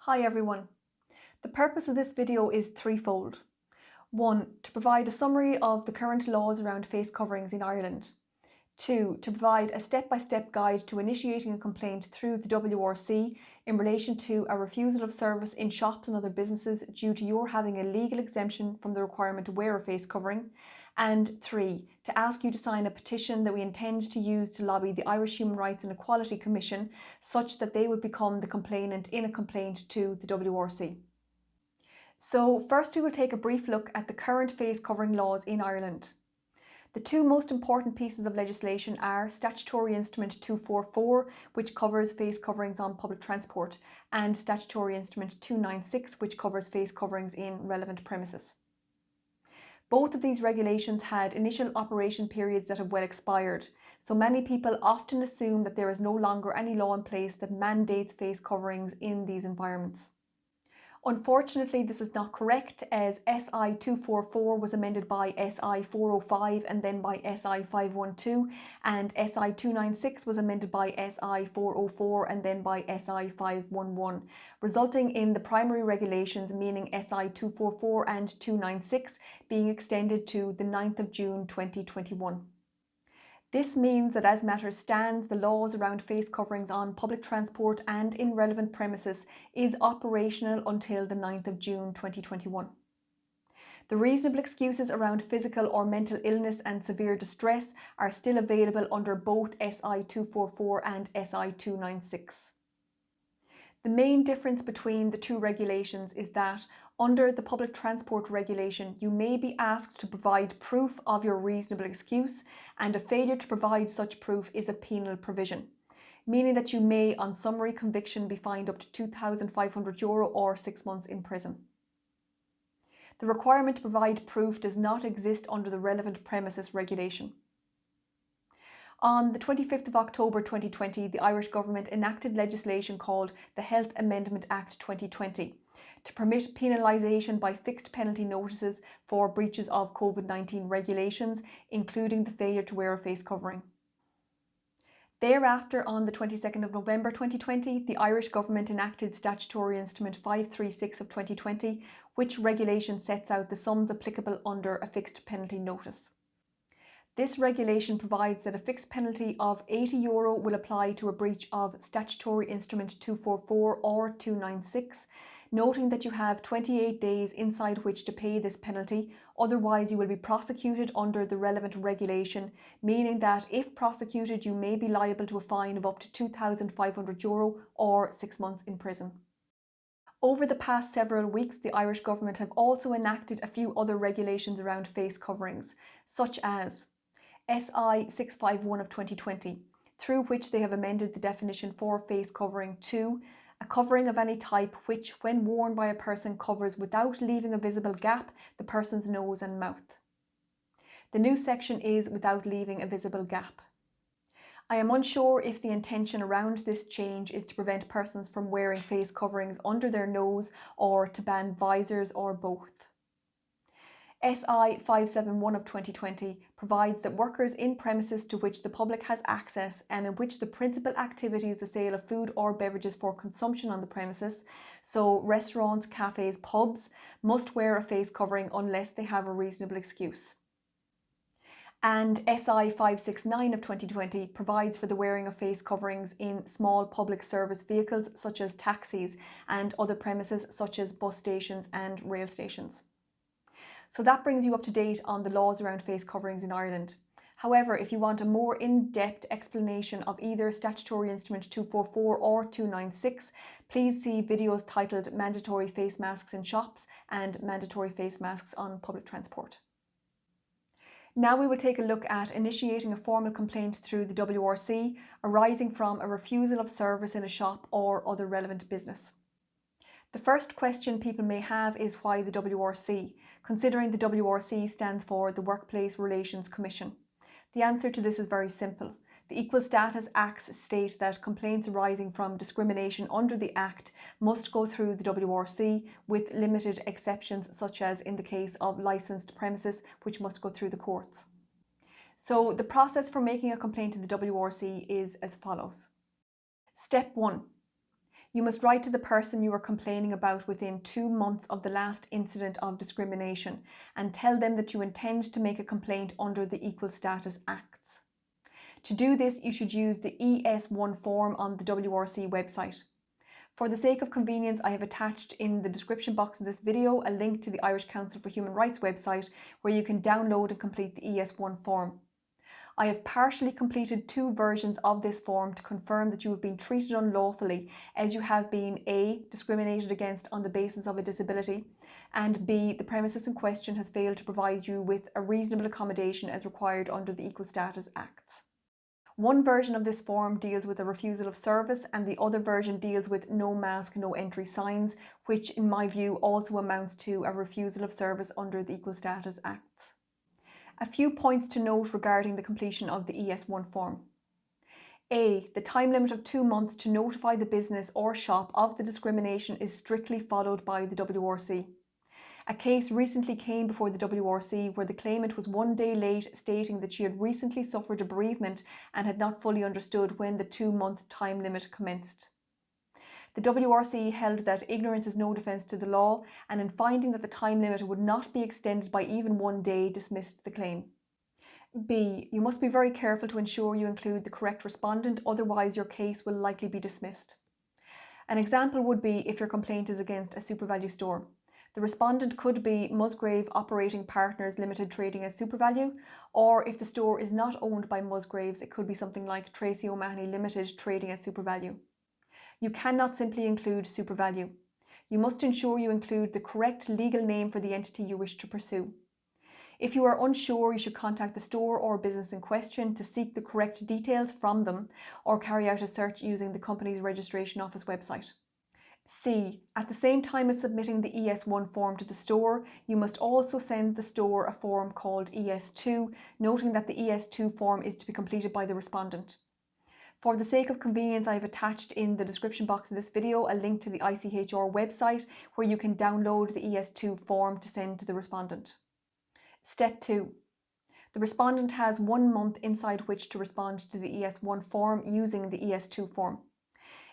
Hi everyone. The purpose of this video is threefold. 1. To provide a summary of the current laws around face coverings in Ireland. 2. To provide a step-by-step guide to initiating a complaint through the WRC in relation to a refusal of service in shops and other businesses due to your having a legal exemption from the requirement to wear a face covering. And 3. To ask you to sign a petition that we intend to use to lobby the Irish Human Rights and Equality Commission such that they would become the complainant in a complaint to the WRC. So first we will take a brief look at the current face covering laws in Ireland. The two most important pieces of legislation are Statutory Instrument 244, which covers face coverings on public transport, and Statutory Instrument 296, which covers face coverings in relevant premises. Both of these regulations had initial operation periods that have well expired, so many people often assume that there is no longer any law in place that mandates face coverings in these environments. Unfortunately, this is not correct, as SI 244 was amended by SI 405 and then by SI 512, and SI 296 was amended by SI 404 and then by SI 511, resulting in the primary regulations, meaning SI 244 and 296, being extended to the 9th of June 2021. This means that as matters stand, the laws around face coverings on public transport and in relevant premises is operational until the 9th of June 2021. The reasonable excuses around physical or mental illness and severe distress are still available under both SI 244 and SI 296. The main difference between the two regulations is that under the public transport regulation, you may be asked to provide proof of your reasonable excuse, and a failure to provide such proof is a penal provision, meaning that you may, on summary conviction, be fined up to €2,500 or 6 months in prison. The requirement to provide proof does not exist under the relevant premises regulation. On the 25th of October 2020, the Irish Government enacted legislation called the Health Amendment Act 2020 to permit penalisation by fixed penalty notices for breaches of COVID-19 regulations, including the failure to wear a face covering. Thereafter, on the 22nd of November 2020, the Irish Government enacted Statutory Instrument 536 of 2020, which regulation sets out the sums applicable under a fixed penalty notice. This regulation provides that a fixed penalty of €80 will apply to a breach of Statutory Instrument 244 or 296, noting that you have 28 days inside which to pay this penalty, otherwise you will be prosecuted under the relevant regulation, meaning that if prosecuted you may be liable to a fine of up to €2,500 or 6 months in prison. Over the past several weeks, the Irish Government have also enacted a few other regulations around face coverings, such as SI 651 of 2020, through which they have amended the definition for face covering to a covering of any type which, when worn by a person, covers without leaving a visible gap the person's nose and mouth. The new section is without leaving a visible gap. I am unsure if the intention around this change is to prevent persons from wearing face coverings under their nose or to ban visors or both. SI 571 of 2020 provides that workers in premises to which the public has access and in which the principal activity is the sale of food or beverages for consumption on the premises, so restaurants, cafes, pubs, must wear a face covering unless they have a reasonable excuse. And SI 569 of 2020 provides for the wearing of face coverings in small public service vehicles such as taxis and other premises such as bus stations and rail stations. So that brings you up to date on the laws around face coverings in Ireland. However, if you want a more in-depth explanation of either Statutory Instrument 244 or 296, please see videos titled Mandatory Face Masks in Shops and Mandatory Face Masks on Public Transport. Now we will take a look at initiating a formal complaint through the WRC arising from a refusal of service in a shop or other relevant business. The first question people may have is why the WRC, considering the WRC stands for the Workplace Relations Commission. The answer to this is very simple. The Equal Status Acts state that complaints arising from discrimination under the Act must go through the WRC, with limited exceptions such as in the case of licensed premises, which must go through the courts. So the process for making a complaint to the WRC is as follows. Step 1. You must write to the person you are complaining about within 2 months of the last incident of discrimination and tell them that you intend to make a complaint under the Equal Status Acts. To do this, you should use the ES1 form on the WRC website. For the sake of convenience, I have attached in the description box of this video a link to the Irish Council for Human Rights website where you can download and complete the ES1 form. I have partially completed 2 versions of this form to confirm that you have been treated unlawfully as you have been A. discriminated against on the basis of a disability, and B. the premises in question has failed to provide you with a reasonable accommodation as required under the Equal Status Acts. One version of this form deals with a refusal of service and the other version deals with no mask, no entry signs, which in my view also amounts to a refusal of service under the Equal Status Acts. A few points to note regarding the completion of the ES1 form. A. The time limit of 2 months to notify the business or shop of the discrimination is strictly followed by the WRC. A case recently came before the WRC where the claimant was 1 day late, stating that she had recently suffered a bereavement and had not fully understood when the 2-month time limit commenced. The WRC held that ignorance is no defence to the law, and in finding that the time limit would not be extended by even 1 day, dismissed the claim. B. You must be very careful to ensure you include the correct respondent, otherwise your case will likely be dismissed. An example would be if your complaint is against a SuperValu store. The respondent could be Musgrave Operating Partners Limited trading as SuperValu, or if the store is not owned by Musgraves, it could be something like Tracy O'Mahony Limited trading as SuperValu. You cannot simply include SuperValu. You must ensure you include the correct legal name for the entity you wish to pursue. If you are unsure, you should contact the store or business in question to seek the correct details from them or carry out a search using the company's registration office website. C. At the same time as submitting the ES1 form to the store, you must also send the store a form called ES2, noting that the ES2 form is to be completed by the respondent. For the sake of convenience, I have attached in the description box of this video a link to the ICHR website where you can download the ES2 form to send to the respondent. Step 2. The respondent has 1 month inside which to respond to the ES1 form using the ES2 form.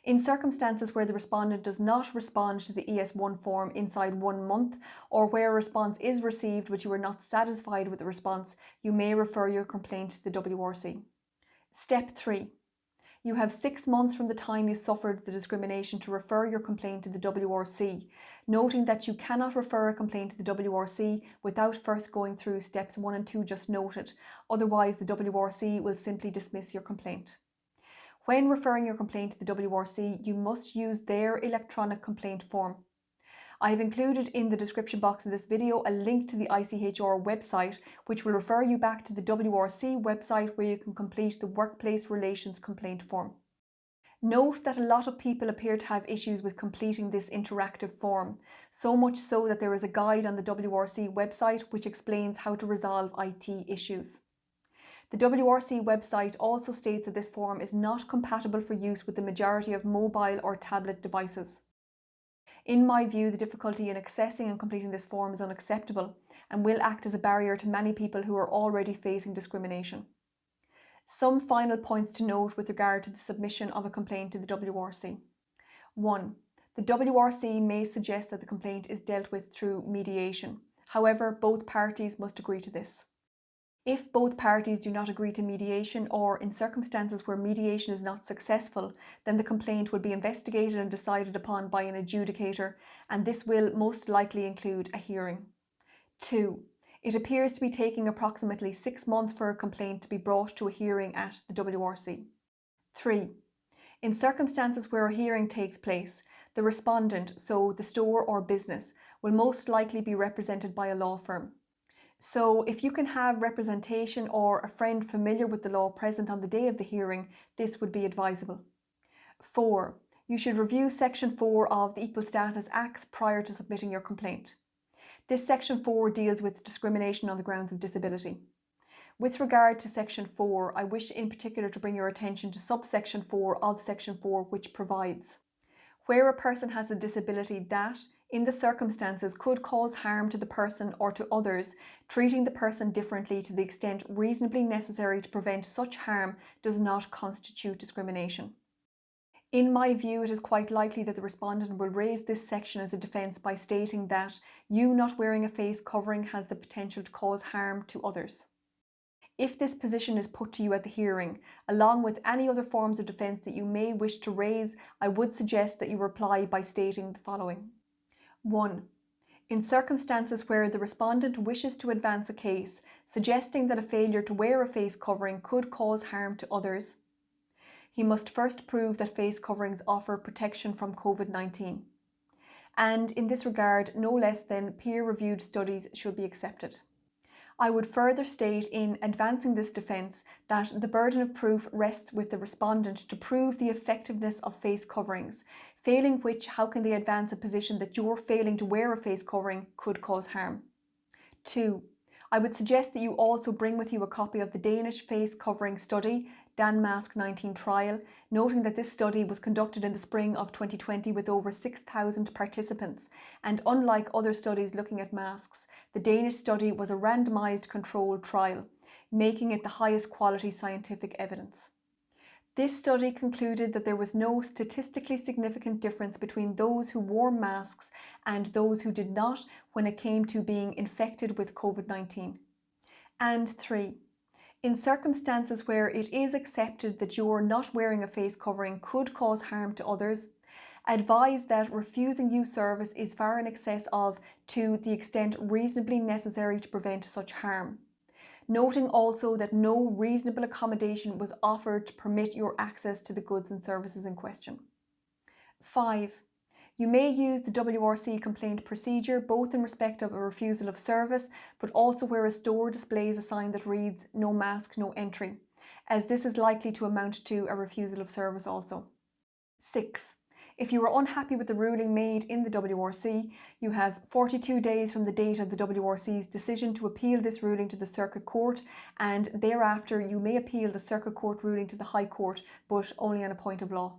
In circumstances where the respondent does not respond to the ES1 form inside 1 month, or where a response is received but you are not satisfied with the response, you may refer your complaint to the WRC. Step 3. You have 6 months from the time you suffered the discrimination to refer your complaint to the WRC, noting that you cannot refer a complaint to the WRC without first going through steps 1 and 2 just noted, otherwise the WRC will simply dismiss your complaint. When referring your complaint to the WRC, you must use their electronic complaint form. I have included in the description box of this video a link to the ICHR website, which will refer you back to the WRC website where you can complete the Workplace Relations Complaint form. Note that a lot of people appear to have issues with completing this interactive form, so much so that there is a guide on the WRC website which explains how to resolve IT issues. The WRC website also states that this form is not compatible for use with the majority of mobile or tablet devices. In my view, the difficulty in accessing and completing this form is unacceptable and will act as a barrier to many people who are already facing discrimination. Some final points to note with regard to the submission of a complaint to the WRC. 1. The WRC may suggest that the complaint is dealt with through mediation. However, both parties must agree to this. If both parties do not agree to mediation, or in circumstances where mediation is not successful, then the complaint will be investigated and decided upon by an adjudicator, and this will most likely include a hearing. 2. It appears to be taking approximately 6 months for a complaint to be brought to a hearing at the WRC. 3. In circumstances where a hearing takes place, the respondent, so the store or business, will most likely be represented by a law firm. So if you can have representation or a friend familiar with the law present on the day of the hearing, this would be advisable. 4. You should review Section 4 of the Equal Status Acts prior to submitting your complaint. This Section 4 deals with discrimination on the grounds of disability. With regard to Section 4, I wish in particular to bring your attention to subsection 4 of Section 4, which provides, where a person has a disability that, in the circumstances, could cause harm to the person or to others, treating the person differently to the extent reasonably necessary to prevent such harm does not constitute discrimination. In my view, it is quite likely that the respondent will raise this section as a defence by stating that you not wearing a face covering has the potential to cause harm to others. If this position is put to you at the hearing, along with any other forms of defence that you may wish to raise, I would suggest that you reply by stating the following. 1. In circumstances where the respondent wishes to advance a case, suggesting that a failure to wear a face covering could cause harm to others, he must first prove that face coverings offer protection from COVID-19. And in this regard, no less than peer-reviewed studies should be accepted. I would further state in advancing this defence that the burden of proof rests with the respondent to prove the effectiveness of face coverings, failing which, how can they advance a position that your failing to wear a face covering could cause harm? 2. I would suggest that you also bring with you a copy of the Danish face covering study, Danmarks 19 trial, noting that this study was conducted in the spring of 2020 with over 6,000 participants, and unlike other studies looking at masks, the Danish study was a randomised controlled trial, making it the highest quality scientific evidence. This study concluded that there was no statistically significant difference between those who wore masks and those who did not when it came to being infected with COVID-19. And 3. In circumstances where it is accepted that your not wearing a face covering could cause harm to others, advise that refusing you service is far in excess of to the extent reasonably necessary to prevent such harm. Noting also that no reasonable accommodation was offered to permit your access to the goods and services in question. 5. You may use the WRC complaint procedure both in respect of a refusal of service, but also where a store displays a sign that reads "No mask, no entry," as this is likely to amount to a refusal of service also. 6. If you are unhappy with the ruling made in the WRC, you have 42 days from the date of the WRC's decision to appeal this ruling to the Circuit Court, and thereafter you may appeal the Circuit Court ruling to the High Court, but only on a point of law.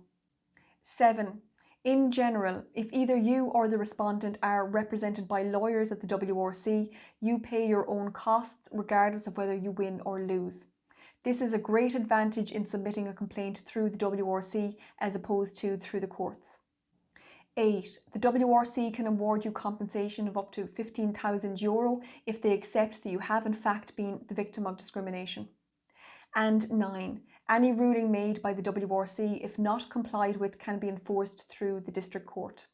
7. In general, if either you or the respondent are represented by lawyers at the WRC, you pay your own costs regardless of whether you win or lose. This is a great advantage in submitting a complaint through the WRC as opposed to through the courts. 8. The WRC can award you compensation of up to €15,000 if they accept that you have in fact been the victim of discrimination. And 9. Any ruling made by the WRC, if not complied with, can be enforced through the District Court.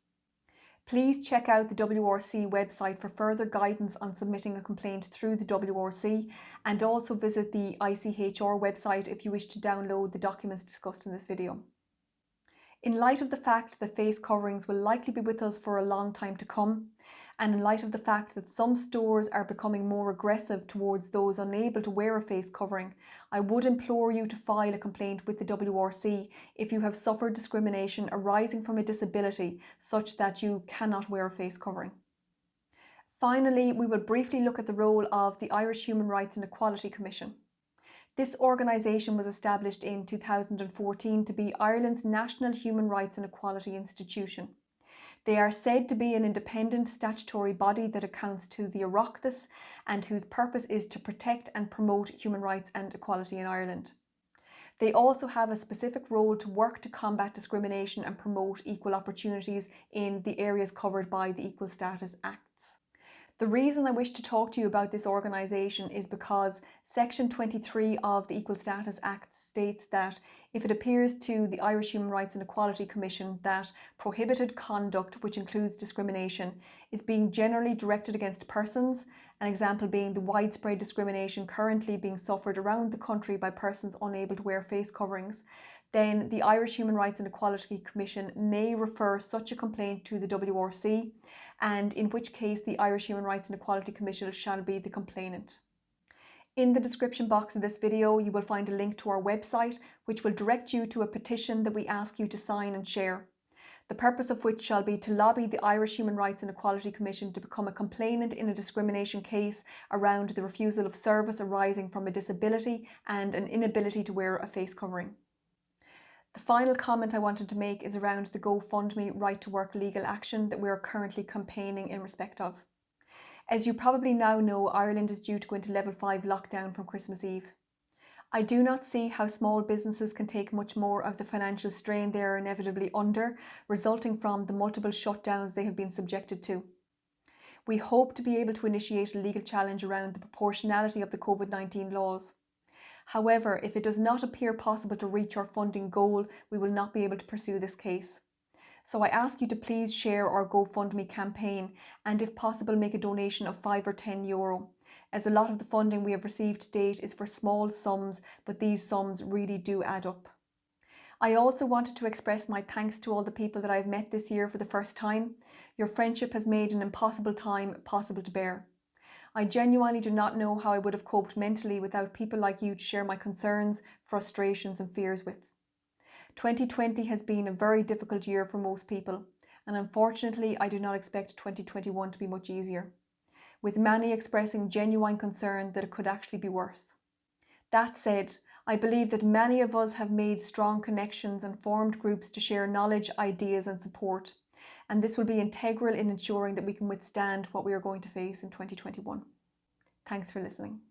Please check out the WRC website for further guidance on submitting a complaint through the WRC, and also visit the ICHR website if you wish to download the documents discussed in this video. In light of the fact that face coverings will likely be with us for a long time to come, and in light of the fact that some stores are becoming more aggressive towards those unable to wear a face covering, I would implore you to file a complaint with the WRC if you have suffered discrimination arising from a disability such that you cannot wear a face covering. Finally, we will briefly look at the role of the Irish Human Rights and Equality Commission. This organisation was established in 2014 to be Ireland's national human rights and equality institution. They are said to be an independent statutory body that accounts to the Oireachtas and whose purpose is to protect and promote human rights and equality in Ireland. They also have a specific role to work to combat discrimination and promote equal opportunities in the areas covered by the Equal Status Acts. The reason I wish to talk to you about this organisation is because Section 23 of the Equal Status Act states that if it appears to the Irish Human Rights and Equality Commission that prohibited conduct, which includes discrimination, is being generally directed against persons, an example being the widespread discrimination currently being suffered around the country by persons unable to wear face coverings, then the Irish Human Rights and Equality Commission may refer such a complaint to the WRC, and in which case the Irish Human Rights and Equality Commission shall be the complainant. In the description box of this video, you will find a link to our website, which will direct you to a petition that we ask you to sign and share, the purpose of which shall be to lobby the Irish Human Rights and Equality Commission to become a complainant in a discrimination case around the refusal of service arising from a disability and an inability to wear a face covering. The final comment I wanted to make is around the Gofundme Right to Work legal action that we are currently campaigning in respect of. As you probably now know, Ireland is due to go into level 5 lockdown from Christmas Eve. I do not see how small businesses can take much more of the financial strain they are inevitably under, resulting from the multiple shutdowns they have been subjected to. We hope to be able to initiate a legal challenge around the proportionality of the COVID-19 laws. However, if it does not appear possible to reach our funding goal, we will not be able to pursue this case. So I ask you to please share our Gofundme campaign and if possible make a donation of €5 or €10, as a lot of the funding we have received to date is for small sums, but these sums really do add up. I also wanted to express my thanks to all the people that I have met this year for the first time. Your friendship has made an impossible time possible to bear. I genuinely do not know how I would have coped mentally without people like you to share my concerns, frustrations and fears with. 2020 has been a very difficult year for most people, and unfortunately I do not expect 2021 to be much easier, with many expressing genuine concern that it could actually be worse. That said, I believe that many of us have made strong connections and formed groups to share knowledge, ideas and support, and this will be integral in ensuring that we can withstand what we are going to face in 2021. Thanks for listening.